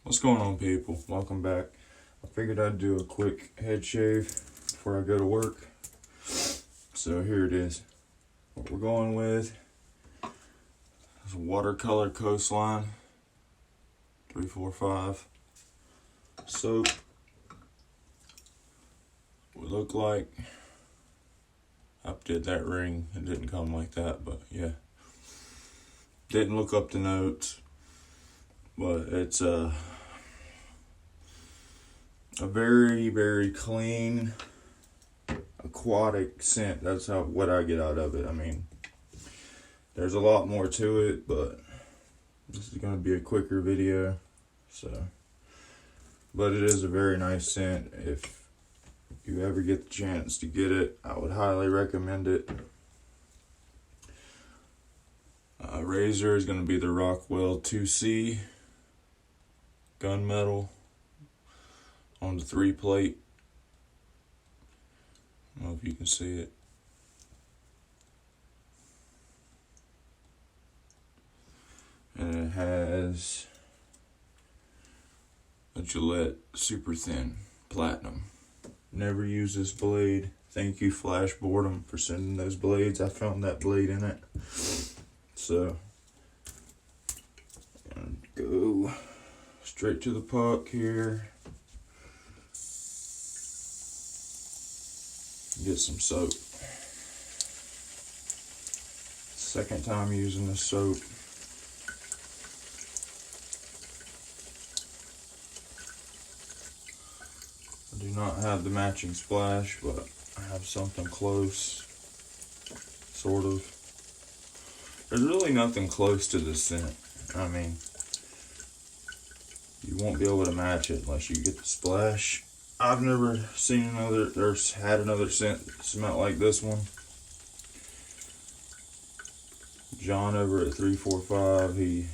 What's going on, people? Welcome back. I figured I'd do a quick head shave before I go to work. So here it is. What we're going with is Watercolor Coastline 345 soap. Would look like I updid that ring. It didn't come like that, but yeah. Didn't look up the notes, but it's a very, very clean aquatic scent. That's what I get out of it. I mean, there's a lot more to it, but this is going to be a quicker video. But it is a very nice scent. If you ever get the chance to get it, I would highly recommend it. Razor is going to be the Rockwell 2C gunmetal on the 3-plate. I don't know if you can see it. And it has a Gillette super thin platinum. Never use this blade. Thank you, Flash Boredom, for sending those blades. I found that blade in it. So, and go straight to the puck here. Get some soap. Second time using this soap. I do not have the matching splash, but I have something close, sort of. There's really nothing close to this scent. I mean, you won't be able to match it unless you get the splash. I've never seen another, or had another scent smell like this one. John over at 345, he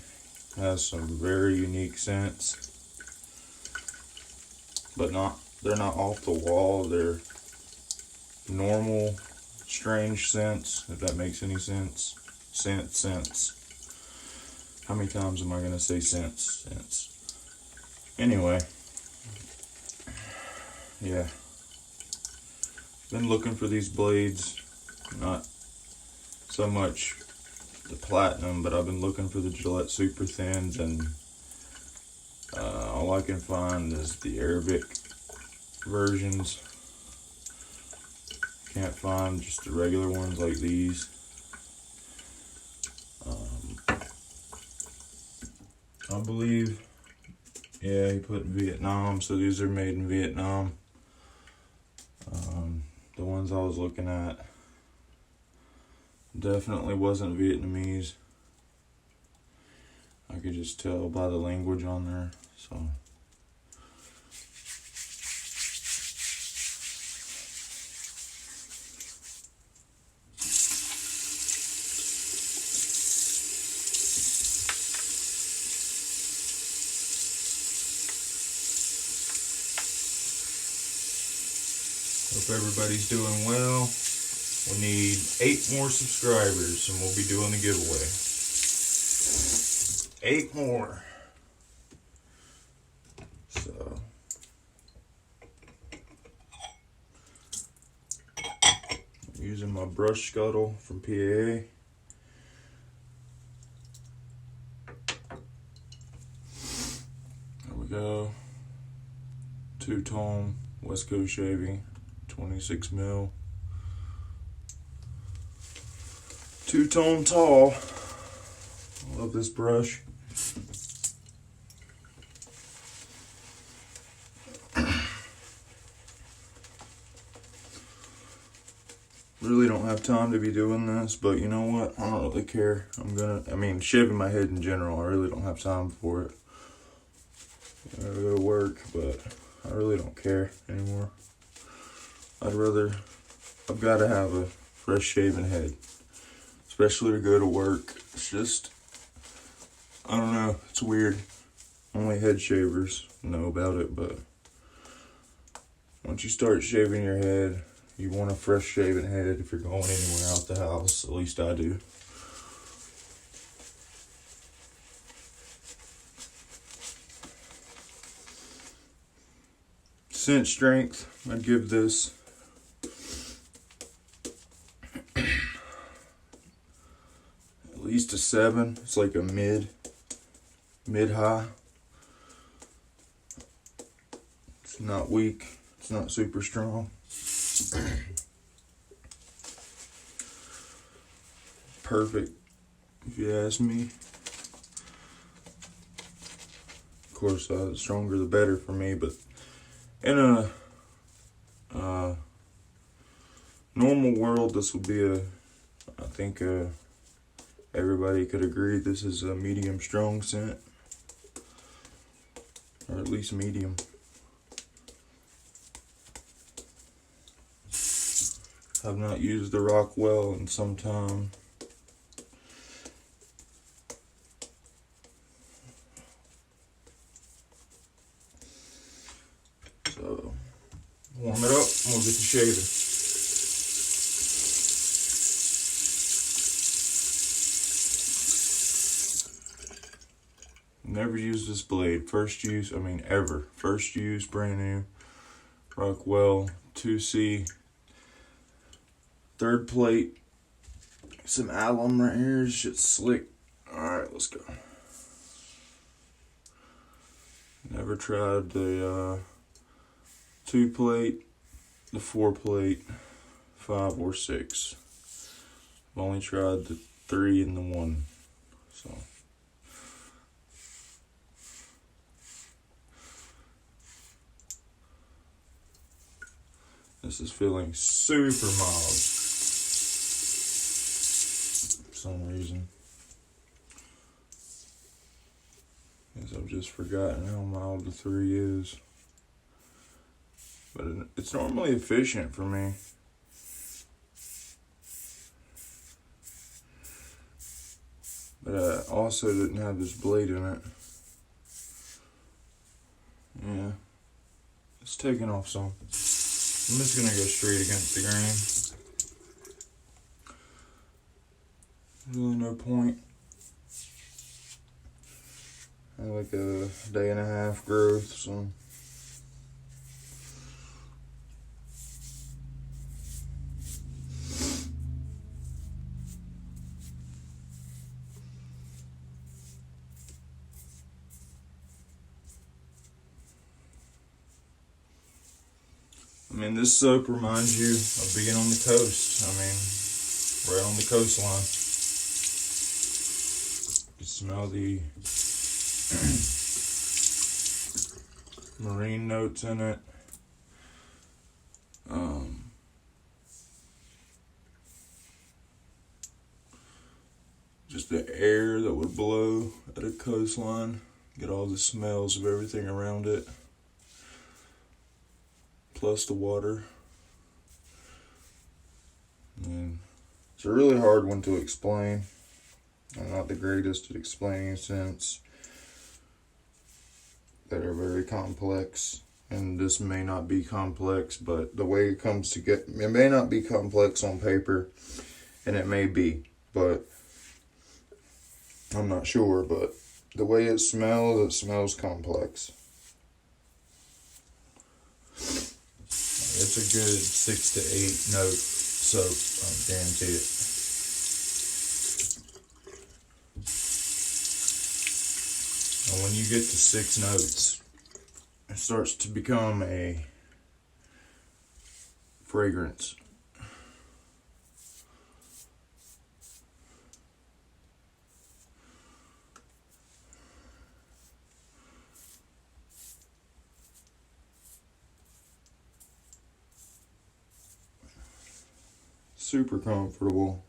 has some very unique scents, but they're not off the wall. They're normal, strange scents, if that makes any sense. Scents. How many times am I gonna say scents? Anyway. Yeah. Been looking for these blades. Not so much the platinum, but I've been looking for the Gillette super thins, and all I can find is the Arabic versions. Can't find just the regular ones like these. I believe, yeah, he put in Vietnam, so these are made in Vietnam. The ones I was looking at definitely wasn't Vietnamese. I could just tell by the language on there, so. Hope everybody's doing well. We need 8 more subscribers and we'll be doing the giveaway. 8 more. So. I'm using my brush scuttle from PAA. There we go. 2-tone West Coast shaving. 26 mil. 2-tone tall. I love this brush. Really don't have time to be doing this, but you know what? I don't really care. Shaving my head in general, I really don't have time for it. I gotta go to work, but I really don't care anymore. I've got to have a fresh shaven head, especially to go to work. It's just, I don't know, it's weird. Only head shavers know about it, but once you start shaving your head, you want a fresh shaven head if you're going anywhere out the house. At least I do. Scent strength, I'd give this at least a 7. It's like a mid-high. It's not weak. It's not super strong. Perfect, if you ask me. Of course, the stronger the better for me, but in a normal world, this would be I think everybody could agree this is a medium strong scent, or at least medium. I've not used the Rockwell in some time. So, warm it up and we'll get to shaving. Never used this blade. First use, ever. First use, brand new. Rockwell 2C. Third plate. Some alum right here. This shit's slick. Alright, let's go. Never tried the 2 plate, the 4 plate, 5 or 6. I've only tried the 3 and the 1. So this is feeling super mild for some reason. Guess I've just forgotten how mild the 3 is. But it's normally efficient for me. But I also didn't have this blade in it. Yeah. It's taking off some. I'm just gonna go straight against the grain. Really no point. I have like a day and a half growth, so. This soap reminds you of being on the coast. Right on the coastline. You smell the marine notes in it. Just the air that would blow at a coastline. Get all the smells of everything around it. Plus the water. And it's a really hard one to explain. I'm not the greatest at explaining scents that are very complex. And this may not be complex, but the way it comes to it may not be complex on paper, and it may be, but I'm not sure. But the way it smells complex. It's a good 6 to 8 note soap, I guarantee it. And when you get to 6 notes, it starts to become a fragrance. Super comfortable.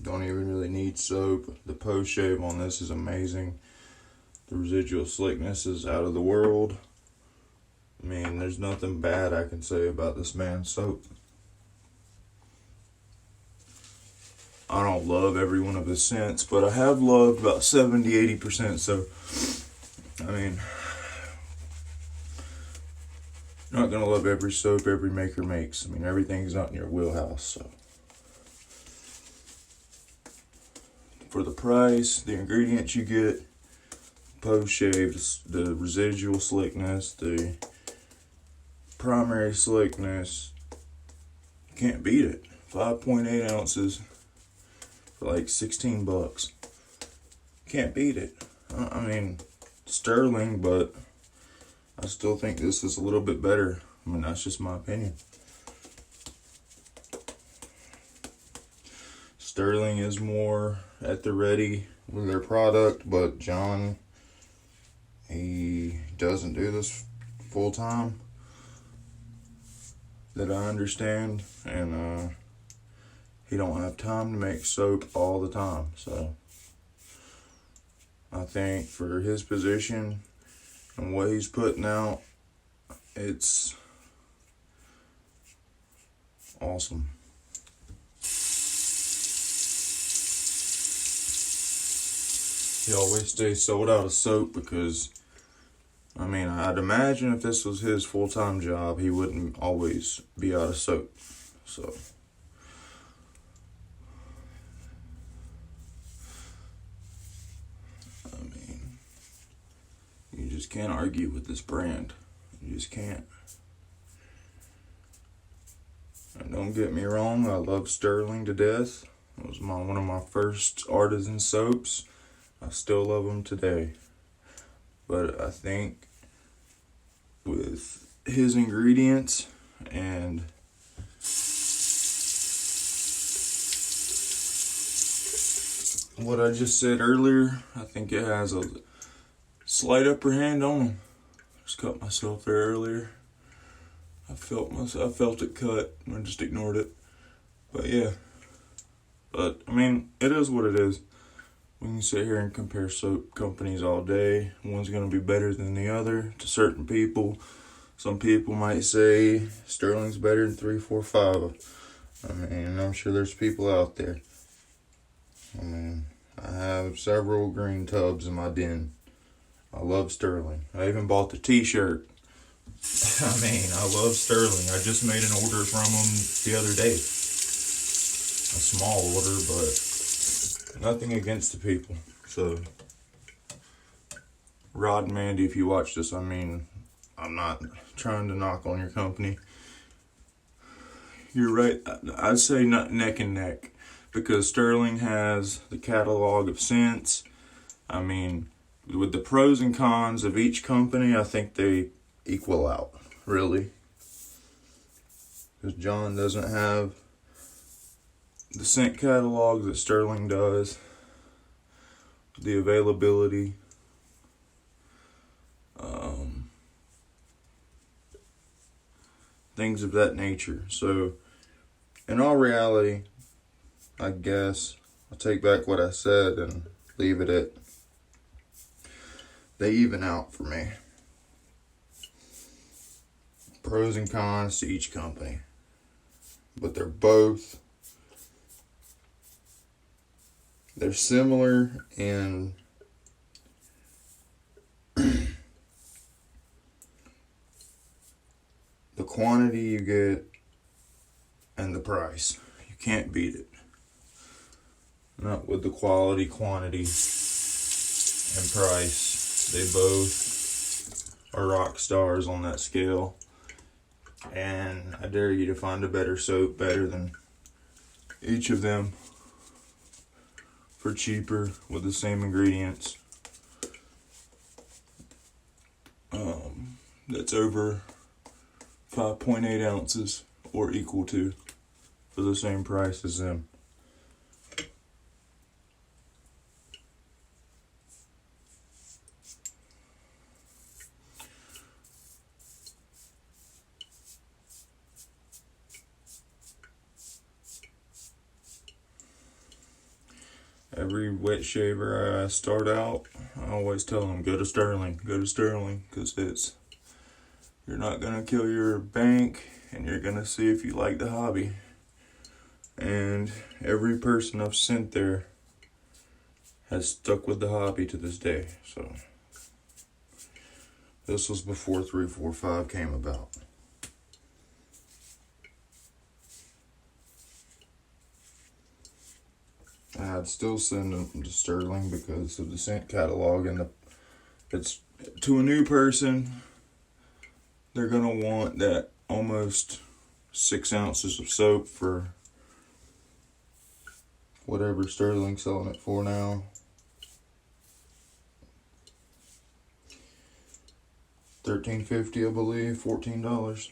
Don't even really need soap. The post shave on this is amazing. The residual slickness is out of the world. There's nothing bad I can say about this man's soap. I don't love every one of his scents, but I have loved about 70-80%. So, you're not gonna love every soap every maker makes. Everything's not in your wheelhouse. So, for the price, the ingredients you get, post-shave, the residual slickness, the primary slickness, you can't beat it. 5.8 ounces for like 16 bucks. Can't beat it. I mean, sterling, but I still think this is a little bit better. I mean, that's just my opinion. Sterling is more at the ready with their product, but John, he doesn't do this full time, that I understand, and he don't have time to make soap all the time. So I think for his position and what he's putting out, it's awesome. He always stays sold out of soap because, I mean, I'd imagine if this was his full-time job, he wouldn't always be out of soap. So, I mean, you just can't argue with this brand. You just can't. And don't get me wrong, I love Sterling to death. It was one of my first artisan soaps. I still love them today. But I think with his ingredients and what I just said earlier, I think it has a slight upper hand on him. Just cut myself there earlier. I felt it cut. I just ignored it. But yeah. But I mean, it is what it is. We can sit here and compare soap companies all day. One's going to be better than the other to certain people. Some people might say Sterling's better than 3, 4, 5. I mean, I'm sure there's people out there. I mean, I have several green tubs in my den. I love Sterling. I even bought the t-shirt. I mean, I love Sterling. I just made an order from them the other day. A small order, but nothing against the people. So, Rod and Mandy, if you watch this, I mean, I'm not trying to knock on your company. You're right. I'd say not neck and neck, because Sterling has the catalog of scents. I mean, with the pros and cons of each company, I think they equal out, really. Because John doesn't have the scent catalog that Sterling does, the availability, things of that nature. So, in all reality, I guess I'll take back what I said and leave it at they even out for me. Pros and cons to each company, but they're similar in the quantity you get and the price. You can't beat it. Not with the quality, quantity, and price. They both are rock stars on that scale. And I dare you to find a better soap, better than each of them, for cheaper with the same ingredients. That's over 5.8 ounces or equal to, for the same price as them. Every wet shaver I start out, I always tell them, go to Sterling, because you're not going to kill your bank, and you're going to see if you like the hobby. And every person I've sent there has stuck with the hobby to this day. So, this was before 3, 4, 5 came about. I'd still send them to Sterling because of the scent catalog, and it's to a new person. They're gonna want that almost 6 ounces of soap for whatever Sterling's selling it for now. $13.50, I believe, $14.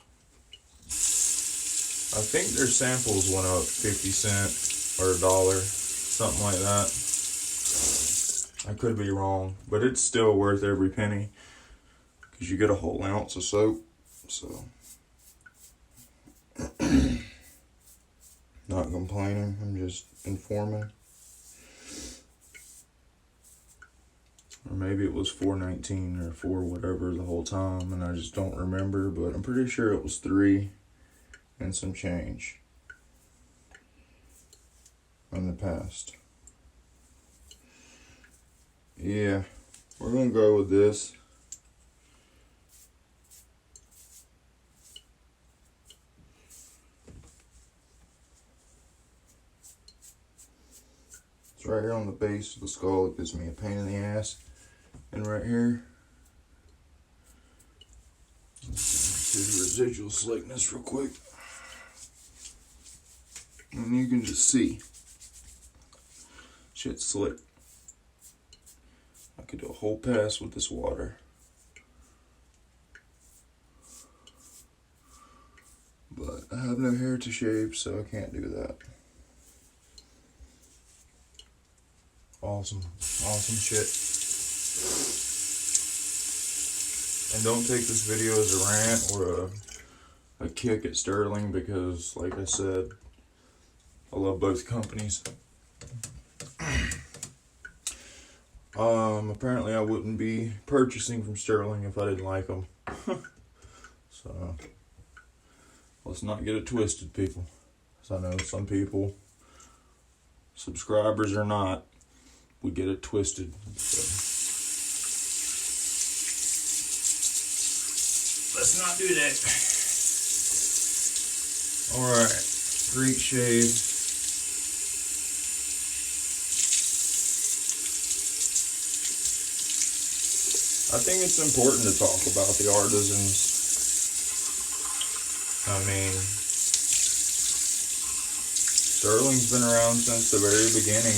I think their samples went up 50 cents or $1, something like that. I could be wrong, but it's still worth every penny because you get a whole ounce of soap. So, not complaining, I'm just informing. Or maybe it was $4.19 or $4 whatever the whole time, and I just don't remember, but I'm pretty sure it was $3 and some change in the past. Yeah, we're gonna go with this. It's right here on the base of the skull. It gives me a pain in the ass. And right here, see the residual slickness real quick. And you can just see, shit's slick. I could do a whole pass with this water. But I have no hair to shave, so I can't do that. Awesome shit. And don't take this video as a rant or a kick at Sterling, because like I said, I love both companies. Apparently I wouldn't be purchasing from Sterling if I didn't like them. So let's not get it twisted, people. Because I know some people, subscribers or not, we get it twisted. So let's not do that. Alright, great shade. I think it's important to talk about the artisans. I mean, Sterling's been around since the very beginning,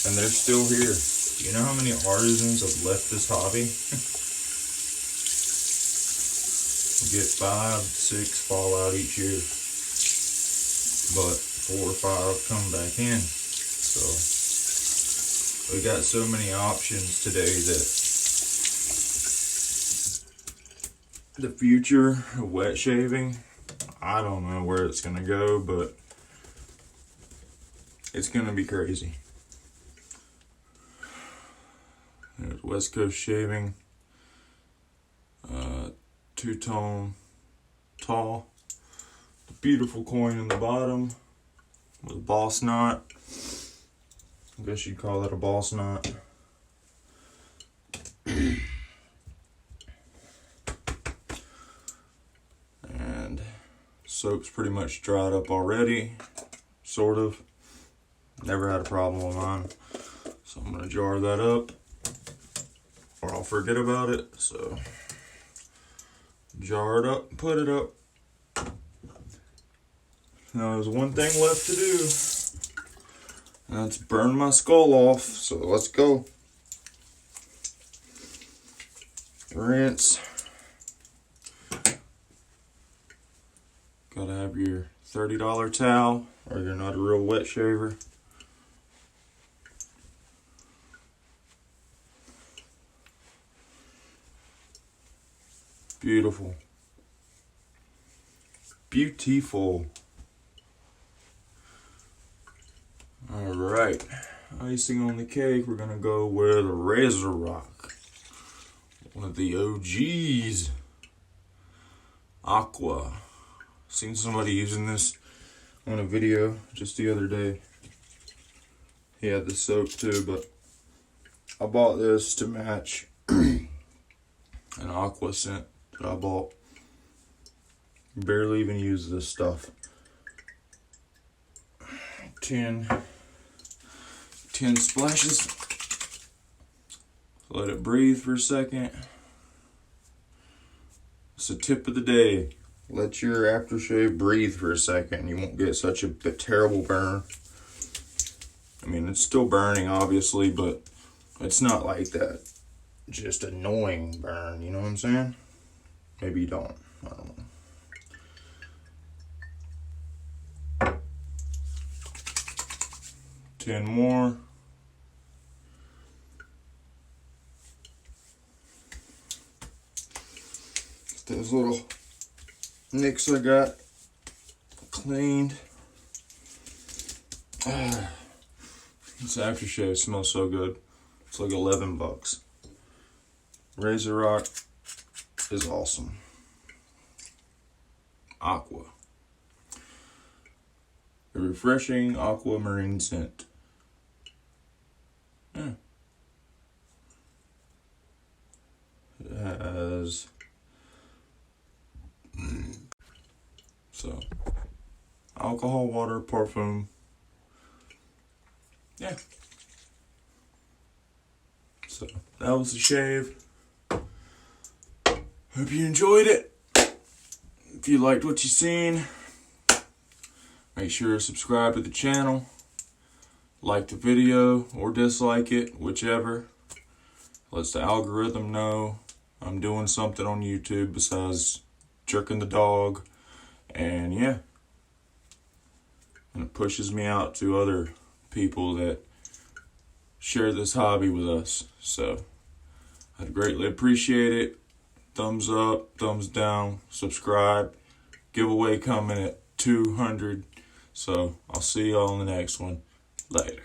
and they're still here. You know how many artisans have left this hobby? You get 5, 6 fall out each year, but 4 or 5 come back in. So we got so many options today that the future of wet shaving, I don't know where it's gonna go, but it's gonna be crazy. There's West Coast Shaving, two-tone tall, the beautiful coin in the bottom with a boss knot. I guess you'd call that a boss knot. And soap's pretty much dried up already, sort of. Never had a problem with mine, so I'm gonna jar that up or I'll forget about it. So jar it up, put it up. Now there's one thing left to do, and that's burn my skull off. So let's go. Rinse. Gotta have your $30 towel, or you're not a real wet shaver. Beautiful. Beautiful. Alright. Icing on the cake, we're gonna go with Razor Rock. One of the OGs. Aqua. Seen somebody using this on a video just the other day. He had the soap too, but I bought this to match an Aqua scent that I bought. Barely even use this stuff. 10 10 splashes. Let it breathe for a second. It's the tip of the day. Let your aftershave breathe for a second. You won't get such a terrible burn. I mean, it's still burning, obviously, but it's not like that just annoying burn, you know what I'm saying? Maybe you don't. I don't know. 10 more. Get those little nicks I got cleaned. This aftershave smells so good. It's like 11 bucks. Razor Rock is awesome. Aqua. A refreshing aquamarine scent. Yeah. It has alcohol, water, parfum. Yeah. So that was the shave. Hope you enjoyed it. If you liked what you seen, make sure to subscribe to the channel. Like the video or dislike it, whichever. Lets the algorithm know I'm doing something on YouTube besides jerking the dog. And yeah. And it pushes me out to other people that share this hobby with us. So I'd greatly appreciate it. Thumbs up, thumbs down, subscribe. Giveaway coming at 200. So I'll see y'all in the next one. Later.